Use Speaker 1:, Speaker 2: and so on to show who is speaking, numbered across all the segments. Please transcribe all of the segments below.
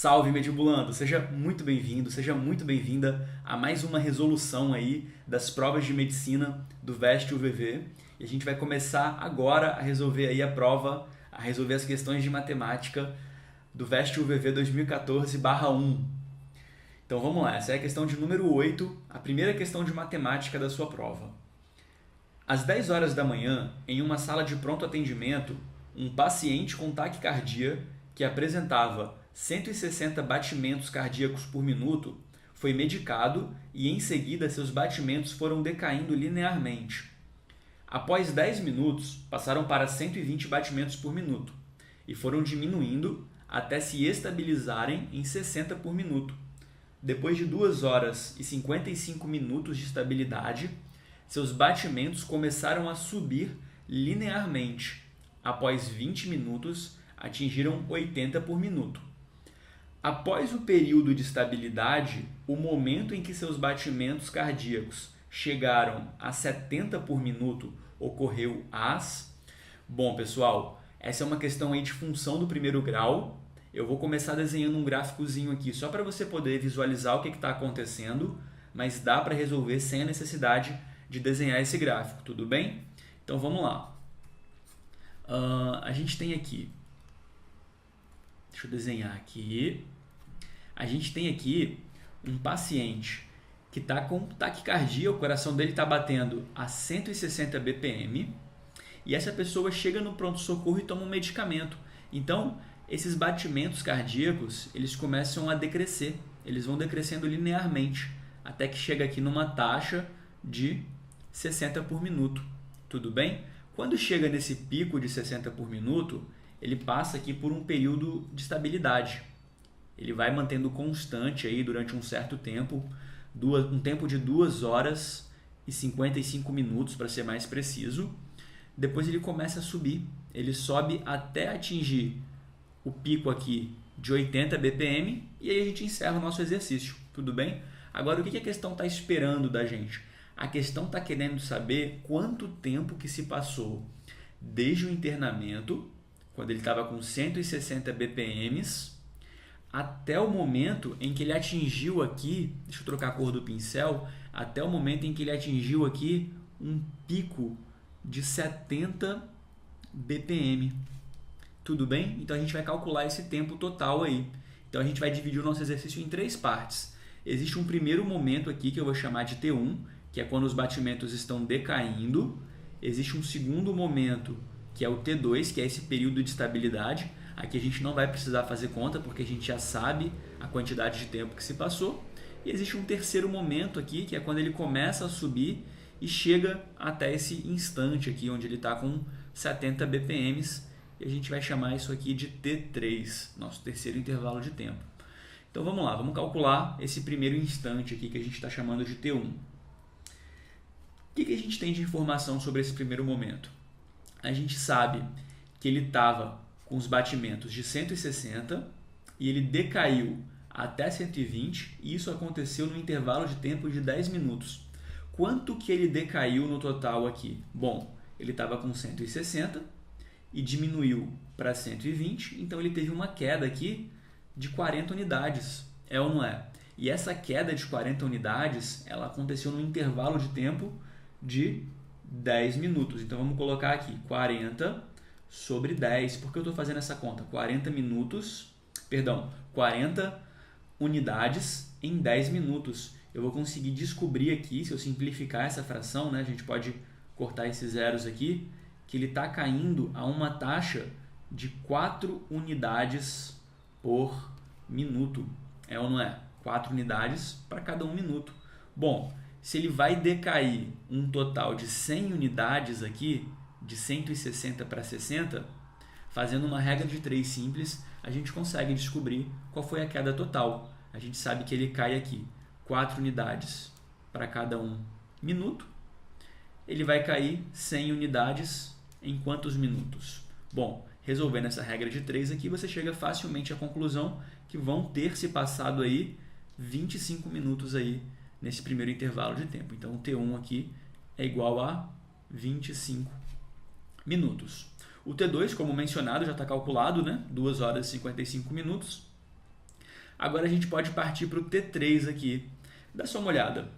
Speaker 1: Salve, Medibulando! Seja muito bem-vindo, seja muito bem-vinda a mais uma resolução aí das provas de medicina do VEST-UVV. E a gente vai começar agora a resolver aí a prova, a resolver as questões de matemática do VEST-UVV 2014/1. Então vamos lá, essa é a questão de número 8, a primeira questão de matemática da sua prova. Às 10 horas da manhã, em uma sala de pronto atendimento, um paciente com taquicardia que apresentava 160 batimentos cardíacos por minuto foi medicado e em seguida seus batimentos foram decaindo linearmente. Após 10 minutos, passaram para 120 batimentos por minuto e foram diminuindo até se estabilizarem em 60 por minuto. Depois de 2 horas e 55 minutos de estabilidade, seus batimentos começaram a subir linearmente. Após 20 minutos, atingiram 80 por minuto. Após o período de estabilidade, o momento em que seus batimentos cardíacos chegaram a 70 por minuto ocorreu às... Bom, pessoal, essa é uma questão aí de função do primeiro grau. Eu vou começar desenhando um gráficozinho aqui só para você poder visualizar o que está acontecendo, mas dá para resolver sem a necessidade de desenhar esse gráfico, tudo bem? Então vamos lá. A gente tem aqui... Deixa eu desenhar aqui. A gente tem aqui um paciente que está com taquicardia, o coração dele está batendo a 160 BPM e essa pessoa chega no pronto-socorro e toma um medicamento. Então, esses batimentos cardíacos, eles começam a decrescer, eles vão decrescendo linearmente, até que chega aqui numa taxa de 60 por minuto. Tudo bem? Quando chega nesse pico de 60 por minuto, ele passa aqui por um período de estabilidade. Ele vai mantendo constante aí durante um certo tempo, um tempo de 2 horas e 55 minutos, para ser mais preciso. Depois ele começa a subir. Ele sobe até atingir o pico aqui de 80 BPM e aí a gente encerra o nosso exercício. Tudo bem? Agora, o que a questão está esperando da gente? A questão está querendo saber quanto tempo que se passou desde o internamento, quando ele estava com 160 BPMs, até o momento em que ele atingiu aqui, deixa eu trocar a cor do pincel, até o momento em que ele atingiu aqui um pico de 70 BPM. Tudo bem? Então a gente vai calcular esse tempo total aí. Então a gente vai dividir o nosso exercício em 3 partes. Existe um primeiro momento aqui que eu vou chamar de T1, que é quando os batimentos estão decaindo. Existe um segundo momento, que é o T2, que é esse período de estabilidade. Aqui a gente não vai precisar fazer conta, porque a gente já sabe a quantidade de tempo que se passou. E existe um terceiro momento aqui, que é quando ele começa a subir e chega até esse instante aqui, onde ele está com 70 BPMs. E a gente vai chamar isso aqui de T3, nosso terceiro intervalo de tempo. Então vamos lá, vamos calcular esse primeiro instante aqui que a gente está chamando de T1. O que a gente tem de informação sobre esse primeiro momento? A gente sabe que ele estava com os batimentos de 160 e ele decaiu até 120 e isso aconteceu no intervalo de tempo de 10 minutos. Quanto que ele decaiu no total aqui? Bom, ele estava com 160 e diminuiu para 120, então ele teve uma queda aqui de 40 unidades, é ou não é? E essa queda de 40 unidades, ela aconteceu no intervalo de tempo de 10 minutos. Então vamos colocar aqui 40 sobre 10. Por que eu estou fazendo essa conta? 40 unidades em 10 minutos. Eu vou conseguir descobrir aqui, se eu simplificar essa fração, né, a gente pode cortar esses zeros aqui, que ele está caindo a uma taxa de 4 unidades por minuto. É ou não é? 4 unidades para cada 1 minuto. Bom, se ele vai decair um total de 100 unidades aqui, de 160 para 60, fazendo uma regra de 3 simples, a gente consegue descobrir qual foi a queda total. A gente sabe que ele cai aqui 4 unidades para cada 1 minuto. Ele vai cair 100 unidades em quantos minutos? Bom, resolvendo essa regra de 3 aqui, você chega facilmente à conclusão que vão ter se passado aí 25 minutos aí nesse primeiro intervalo de tempo. Então, o T1 aqui é igual a 25 minutos. O T2, como mencionado, já está calculado, né? 2 horas e 55 minutos. Agora a gente pode partir para o T3 aqui. Dá só uma olhada.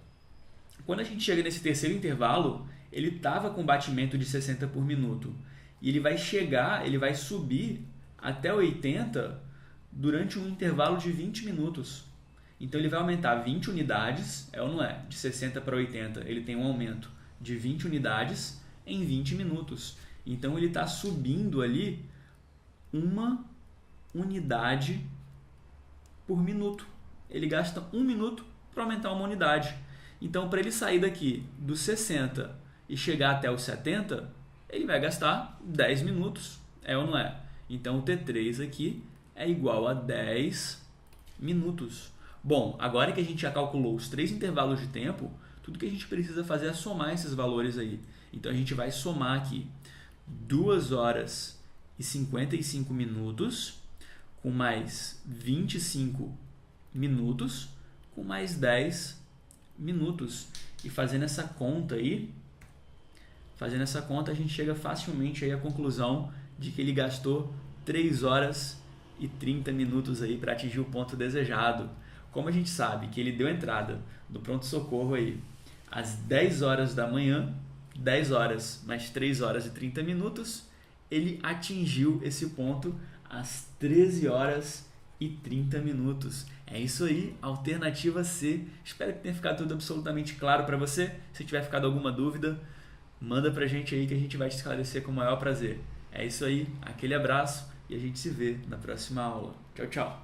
Speaker 1: Quando a gente chega nesse terceiro intervalo, ele estava com batimento de 60 por minuto. E ele vai subir até 80 durante um intervalo de 20 minutos. Então ele vai aumentar 20 unidades, é ou não é? De 60 para 80, ele tem um aumento de 20 unidades em 20 minutos. Então ele está subindo ali uma unidade por minuto. Ele gasta 1 minuto para aumentar uma unidade. Então, para ele sair daqui dos 60 e chegar até os 70, ele vai gastar 10 minutos, é ou não é? Então, o T3 aqui é igual a 10 minutos. Bom, agora que a gente já calculou os 3 intervalos de tempo, tudo que a gente precisa fazer é somar esses valores aí. Então, a gente vai somar aqui 2 horas e 55 minutos com mais 25 minutos com mais 10 minutos. E fazendo essa conta aí, a gente chega facilmente aí à conclusão de que ele gastou 3 horas e 30 minutos aí para atingir o ponto desejado. Como a gente sabe que ele deu entrada do pronto-socorro aí às 10 horas da manhã, 10 horas mais 3 horas e 30 minutos, ele atingiu esse ponto às 13 horas e 30 minutos. É isso aí, alternativa C. Espero que tenha ficado tudo absolutamente claro para você. Se tiver ficado alguma dúvida, manda pra gente aí que a gente vai te esclarecer com o maior prazer. É isso aí, aquele abraço e a gente se vê na próxima aula. Tchau, tchau!